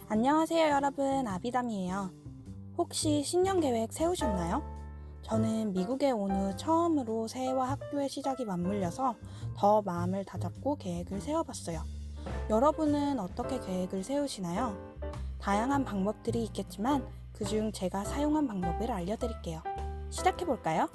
안녕하세요 여러분, 아비담이에요. 혹시 신년 계획 세우셨나요? 저는 미국에 온 후 처음으로 새해와 학교의 시작이 맞물려서 더 마음을 다잡고 계획을 세워봤어요. 여러분은 어떻게 계획을 세우시나요? 다양한 방법들이 있겠지만 그중 제가 사용한 방법을 알려드릴게요. 시작해볼까요?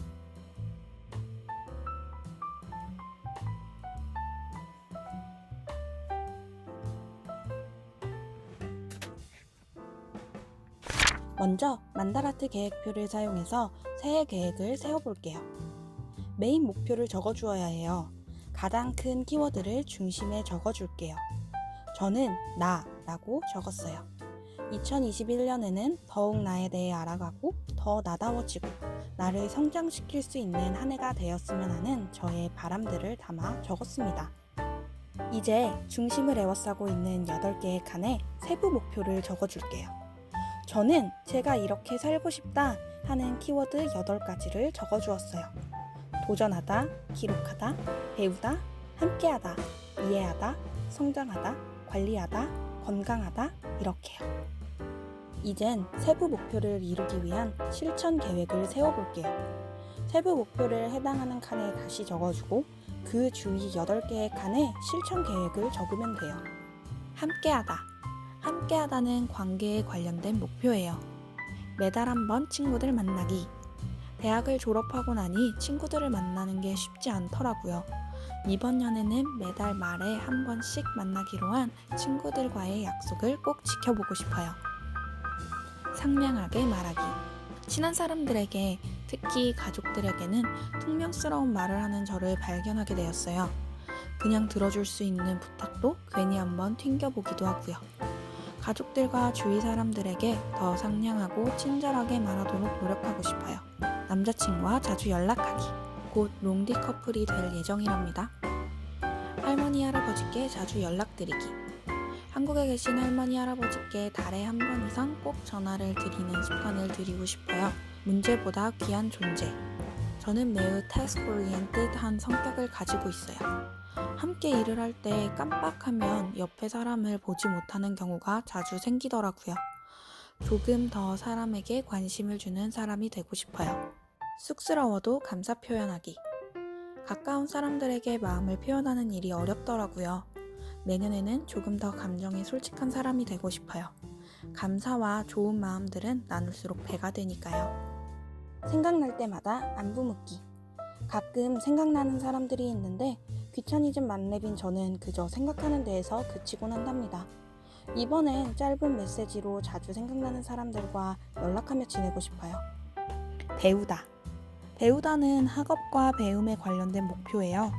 먼저 만다라트 계획표를 사용해서 새해 계획을 세워볼게요. 메인 목표를 적어주어야 해요. 가장 큰 키워드를 중심에 적어줄게요. 저는 나라고 적었어요. 2021년에는 더욱 나에 대해 알아가고 더 나다워지고 나를 성장시킬 수 있는 한 해가 되었으면 하는 저의 바람들을 담아 적었습니다. 이제 중심을 에워싸고 있는 8개의 칸에 세부 목표를 적어줄게요. 저는 제가 이렇게 살고 싶다 하는 키워드 8가지를 적어주었어요. 도전하다, 기록하다, 배우다, 함께하다, 이해하다, 성장하다, 관리하다, 건강하다, 이렇게요. 이젠 세부 목표를 이루기 위한 실천 계획을 세워볼게요. 세부 목표를 해당하는 칸에 다시 적어주고 그 주위 8개의 칸에 실천 계획을 적으면 돼요. 함께하다. 함께하다는 관계에 관련된 목표예요. 매달 한 번 친구들 만나기. 대학을 졸업하고 나니 친구들을 만나는 게 쉽지 않더라고요. 이번 년에는 매달 말에 한 번씩 만나기로 한 친구들과의 약속을 꼭 지켜보고 싶어요. 상냥하게 말하기. 친한 사람들에게, 특히 가족들에게는 퉁명스러운 말을 하는 저를 발견하게 되었어요. 그냥 들어줄 수 있는 부탁도 괜히 한번 튕겨보기도 하고요. 가족들과 주위 사람들에게 더 상냥하고 친절하게 말하도록 노력하고 싶어요. 남자친구와 자주 연락하기. 곧 롱디 커플이 될 예정이랍니다. 할머니 할아버지께 자주 연락드리기. 한국에 계신 할머니 할아버지께 달에 한 번 이상 꼭 전화를 드리는 습관을 들이고 싶어요. 문제보다 귀한 존재. 저는 매우 태스크 오리엔티드한 성격을 가지고 있어요. 함께 일을 할 때 깜빡하면 옆에 사람을 보지 못하는 경우가 자주 생기더라고요. 조금 더 사람에게 관심을 주는 사람이 되고 싶어요. 쑥스러워도 감사 표현하기. 가까운 사람들에게 마음을 표현하는 일이 어렵더라고요. 내년에는 조금 더 감정이 솔직한 사람이 되고 싶어요. 감사와 좋은 마음들은 나눌수록 배가 되니까요. 생각날 때마다 안부 묻기. 가끔 생각나는 사람들이 있는데 귀차니즘 만렙인 저는 그저 생각하는 데에서 그치곤 한답니다. 이번엔 짧은 메시지로 자주 생각나는 사람들과 연락하며 지내고 싶어요. 배우다. 배우다는 학업과 배움에 관련된 목표예요.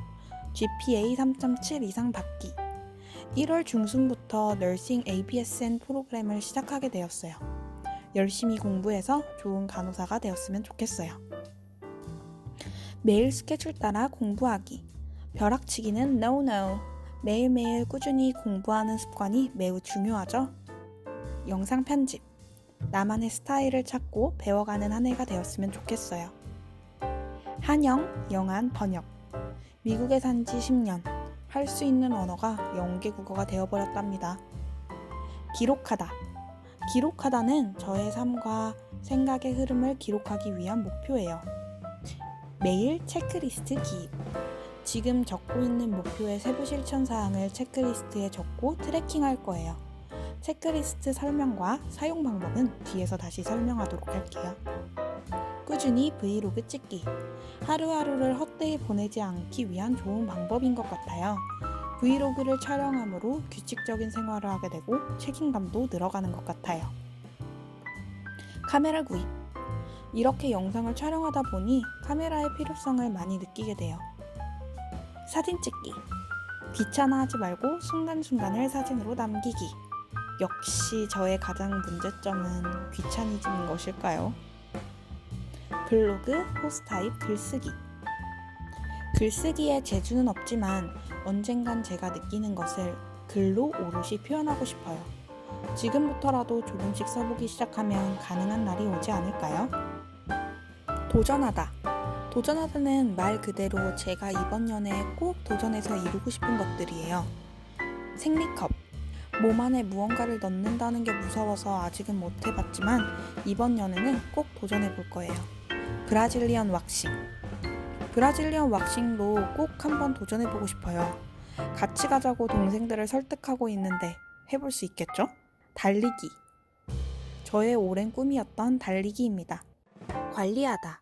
GPA 3.7 이상 받기. 1월 중순부터 너싱 ABSN 프로그램을 시작하게 되었어요. 열심히 공부해서 좋은 간호사가 되었으면 좋겠어요. 매일 스케줄 따라 공부하기. 벼락치기는 no. 매일매일 꾸준히 공부하는 습관이 매우 중요하죠. 영상 편집. 나만의 스타일을 찾고 배워가는 한 해가 되었으면 좋겠어요. 한영, 영한, 번역. 미국에 산 지 10년. 할 수 있는 언어가 영계 국어가 되어버렸답니다. 기록하다. 기록하다는 저의 삶과 생각의 흐름을 기록하기 위한 목표예요. 매일 체크리스트 기입. 지금 적고 있는 목표의 세부 실천 사항을 체크리스트에 적고 트래킹할 거예요. 체크리스트 설명과 사용 방법은 뒤에서 다시 설명하도록 할게요. 꾸준히 브이로그 찍기. 하루하루를 헛되이 보내지 않기 위한 좋은 방법인 것 같아요. 브이로그를 촬영함으로 규칙적인 생활을 하게 되고 책임감도 늘어가는 것 같아요. 카메라 구입. 이렇게 영상을 촬영하다 보니 카메라의 필요성을 많이 느끼게 돼요. 사진 찍기. 귀찮아하지 말고 순간순간을 사진으로 남기기. 역시 저의 가장 문제점은 귀차니즘인 것일까요? 블로그, 포스타잇, 글쓰기. 글쓰기에 재주는 없지만 언젠간 제가 느끼는 것을 글로 오롯이 표현하고 싶어요. 지금부터라도 조금씩 써보기 시작하면 가능한 날이 오지 않을까요? 도전하다. 도전하다는 말 그대로 제가 이번 년에 꼭 도전해서 이루고 싶은 것들이에요. 생리컵. 몸 안에 무언가를 넣는다는 게 무서워서 아직은 못 해봤지만 이번 연애는 꼭 도전해 볼 거예요. 브라질리언 왁싱. 브라질리언 왁싱도 꼭 한번 도전해 보고 싶어요. 같이 가자고 동생들을 설득하고 있는데 해볼 수 있겠죠? 달리기. 저의 오랜 꿈이었던 달리기입니다. 관리하다.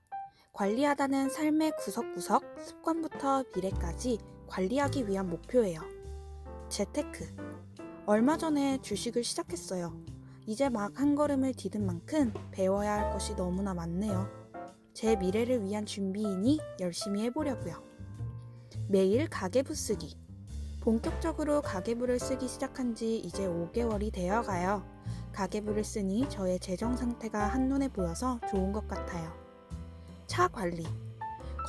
관리하다는 삶의 구석구석, 습관부터 미래까지 관리하기 위한 목표예요. 재테크. 얼마 전에 주식을 시작했어요. 이제 막 한 걸음을 디딘 만큼 배워야 할 것이 너무나 많네요. 제 미래를 위한 준비이니 열심히 해보려고요. 매일 가계부 쓰기. 본격적으로 가계부를 쓰기 시작한 지 이제 5개월이 되어가요. 가계부를 쓰니 저의 재정 상태가 한눈에 보여서 좋은 것 같아요. 차 관리.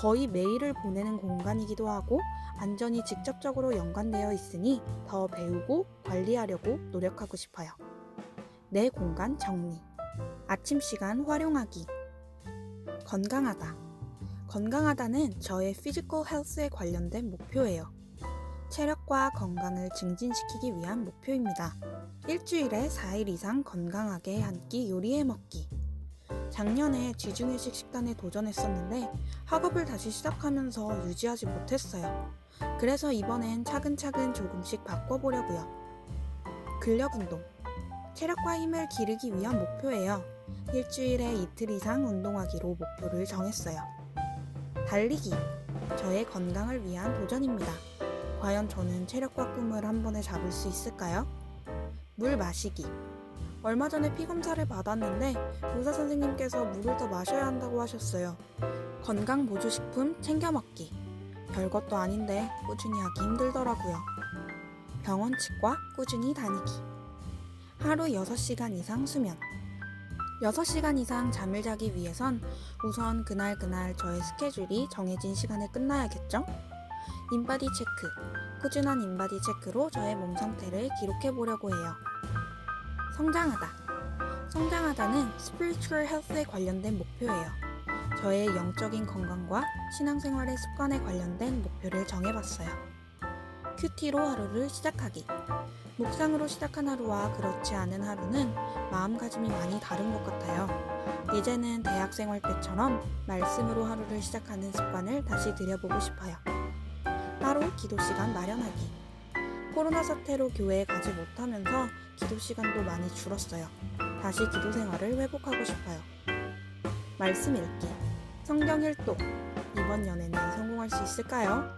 거의 매일을 보내는 공간이기도 하고 안전이 직접적으로 연관되어 있으니 더 배우고 관리하려고 노력하고 싶어요. 내 공간 정리. 아침 시간 활용하기. 건강하다. 건강하다는 저의 피지컬 헬스에 관련된 목표예요. 체력과 건강을 증진시키기 위한 목표입니다. 일주일에 4일 이상 건강하게 한 끼 요리해 먹기. 작년에 지중해식 식단에 도전했었는데 학업을 다시 시작하면서 유지하지 못했어요. 그래서 이번엔 차근차근 조금씩 바꿔보려고요. 근력 운동. 체력과 힘을 기르기 위한 목표예요. 일주일에 이틀 이상 운동하기로 목표를 정했어요. 달리기. 저의 건강을 위한 도전입니다. 과연 저는 체력과 꿈을 한 번에 잡을 수 있을까요? 물 마시기. 얼마 전에 피 검사를 받았는데 의사 선생님께서 물을 더 마셔야 한다고 하셨어요. 건강 보조식품 챙겨 먹기. 별것도 아닌데 꾸준히 하기 힘들더라고요. 병원 치과 꾸준히 다니기. 하루 6시간 이상 수면. 6시간 이상 잠을 자기 위해선 우선 그날 저의 스케줄이 정해진 시간에 끝나야겠죠? 인바디 체크. 꾸준한 인바디 체크로 저의 몸 상태를 기록해 보려고 해요. 성장하다. 성장하다는 스피리추얼 헬스에 관련된 목표예요. 저의 영적인 건강과 신앙생활의 습관에 관련된 목표를 정해봤어요. 큐티로 하루를 시작하기. 묵상으로 시작한 하루와 그렇지 않은 하루는 마음가짐이 많이 다른 것 같아요. 이제는 대학생활 때처럼 말씀으로 하루를 시작하는 습관을 다시 들여보고 싶어요. 따로 기도시간 마련하기. 코로나 사태로 교회에 가지 못하면서 기도시간도 많이 줄었어요. 다시 기도 생활을 회복하고 싶어요. 말씀 읽기. 성경 일독. 이번 연애는 성공할 수 있을까요?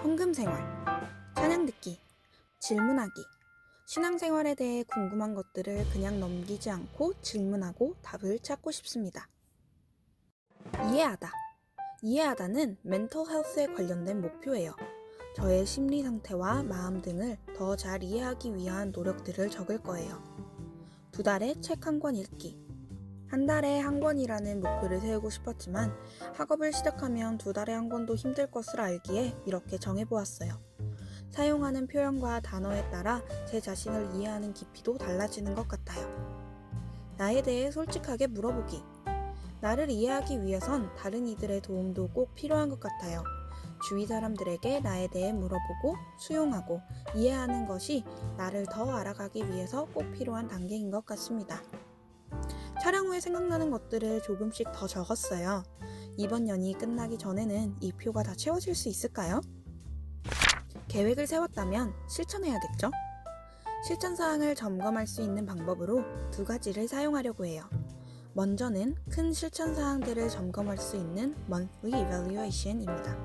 헌금 생활. 찬양 듣기. 질문하기. 신앙생활에 대해 궁금한 것들을 그냥 넘기지 않고 질문하고 답을 찾고 싶습니다. 이해하다. 이해하다는 멘털 헬스에 관련된 목표예요. 저의 심리 상태와 마음 등을 더 잘 이해하기 위한 노력들을 적을 거예요. 2달에 책 한 권 읽기. 한 달에 한 권이라는 목표를 세우고 싶었지만 학업을 시작하면 2달에 한 권도 힘들 것을 알기에 이렇게 정해보았어요. 사용하는 표현과 단어에 따라 제 자신을 이해하는 깊이도 달라지는 것 같아요. 나에 대해 솔직하게 물어보기. 나를 이해하기 위해선 다른 이들의 도움도 꼭 필요한 것 같아요. 주위 사람들에게 나에 대해 물어보고 수용하고 이해하는 것이 나를 더 알아가기 위해서 꼭 필요한 단계인 것 같습니다. 촬영 후에 생각나는 것들을 조금씩 더 적었어요. 이번 연이 끝나기 전에는 이 표가 다 채워질 수 있을까요? 계획을 세웠다면 실천해야겠죠? 실천사항을 점검할 수 있는 방법으로 2가지를 사용하려고 해요. 먼저는 큰 실천사항들을 점검할 수 있는 monthly evaluation입니다.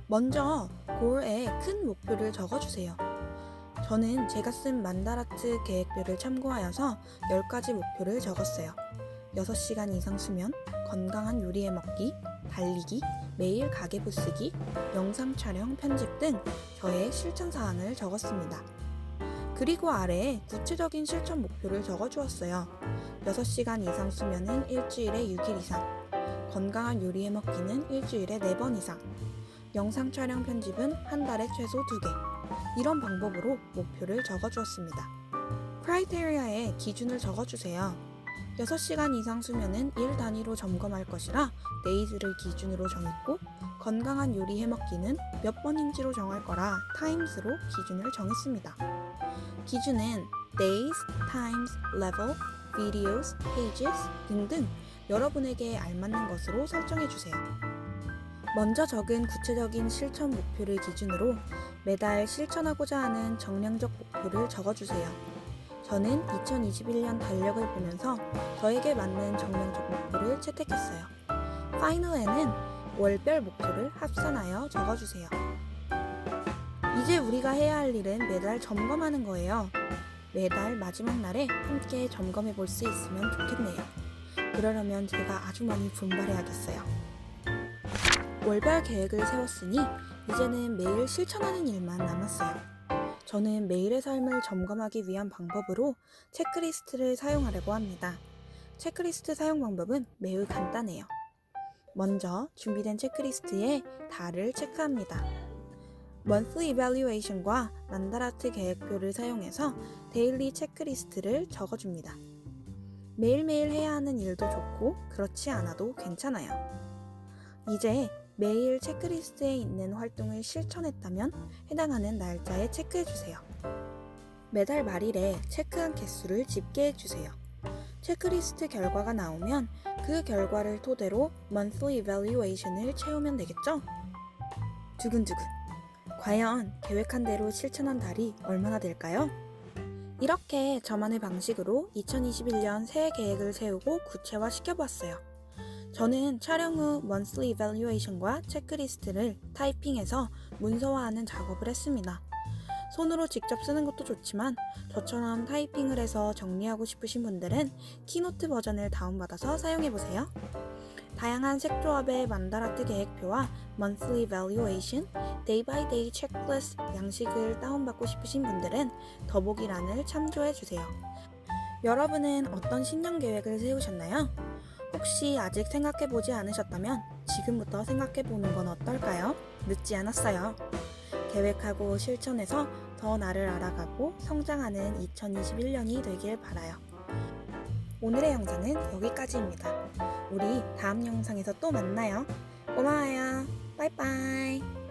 먼저 goal에 큰 목표를 적어주세요. 저는 제가 쓴 만다라트 계획표를 참고하여서 10가지 목표를 적었어요. 6시간 이상 수면, 건강한 요리해 먹기, 달리기, 매일 가계부 쓰기, 영상 촬영, 편집 등 저의 실천사항을 적었습니다. 그리고 아래에 구체적인 실천 목표를 적어주었어요. 6시간 이상 수면은 일주일에 6일 이상, 건강한 요리해 먹기는 일주일에 4번 이상, 영상 촬영 편집은 한 달에 최소 2개. 이런 방법으로 목표를 적어주었습니다. 크라이테리아에 기준을 적어주세요. 6시간 이상 수면은 일 단위로 점검할 것이라 데이즈를 기준으로 정했고, 건강한 요리 해먹기는 몇 번인지로 정할 거라 타임스로 기준을 정했습니다. 기준은 days, times, level, videos, pages 등등 여러분에게 알맞는 것으로 설정해 주세요. 먼저 적은 구체적인 실천 목표를 기준으로 매달 실천하고자 하는 정량적 목표를 적어주세요. 저는 2021년 달력을 보면서 저에게 맞는 정량적 목표를 채택했어요. 파이널에는 월별 목표를 합산하여 적어주세요. 이제 우리가 해야 할 일은 매달 점검하는 거예요. 매달 마지막 날에 함께 점검해 볼 수 있으면 좋겠네요. 그러려면 제가 아주 많이 분발해야겠어요. 월별 계획을 세웠으니 이제는 매일 실천하는 일만 남았어요. 저는 매일의 삶을 점검하기 위한 방법으로 체크리스트를 사용하려고 합니다. 체크리스트 사용 방법은 매우 간단해요. 먼저 준비된 체크리스트에 달을 체크합니다. Monthly Evaluation과 만다라트 계획표를 사용해서 데일리 체크리스트를 적어줍니다. 매일매일 해야 하는 일도 좋고 그렇지 않아도 괜찮아요. 이제 매일 체크리스트에 있는 활동을 실천했다면 해당하는 날짜에 체크해주세요. 매달 말일에 체크한 개수를 집계해주세요. 체크리스트 결과가 나오면 그 결과를 토대로 Monthly Evaluation을 채우면 되겠죠? 두근두근. 과연 계획한 대로 실천한 달이 얼마나 될까요? 이렇게 저만의 방식으로 2021년 새해 계획을 세우고 구체화시켜보았어요. 저는 촬영 후 Monthly Evaluation과 체크리스트를 타이핑해서 문서화하는 작업을 했습니다. 손으로 직접 쓰는 것도 좋지만 저처럼 타이핑을 해서 정리하고 싶으신 분들은 키노트 버전을 다운받아서 사용해보세요. 다양한 색조합의 만다라트 계획표와 Monthly Evaluation, Day by Day Checklist 양식을 다운받고 싶으신 분들은 더보기란을 참조해주세요. 여러분은 어떤 신년 계획을 세우셨나요? 혹시 아직 생각해보지 않으셨다면 지금부터 생각해보는 건 어떨까요? 늦지 않았어요. 계획하고 실천해서 더 나를 알아가고 성장하는 2021년이 되길 바라요. 오늘의 영상은 여기까지입니다. 우리 다음 영상에서 또 만나요. 고마워요. 빠이빠이.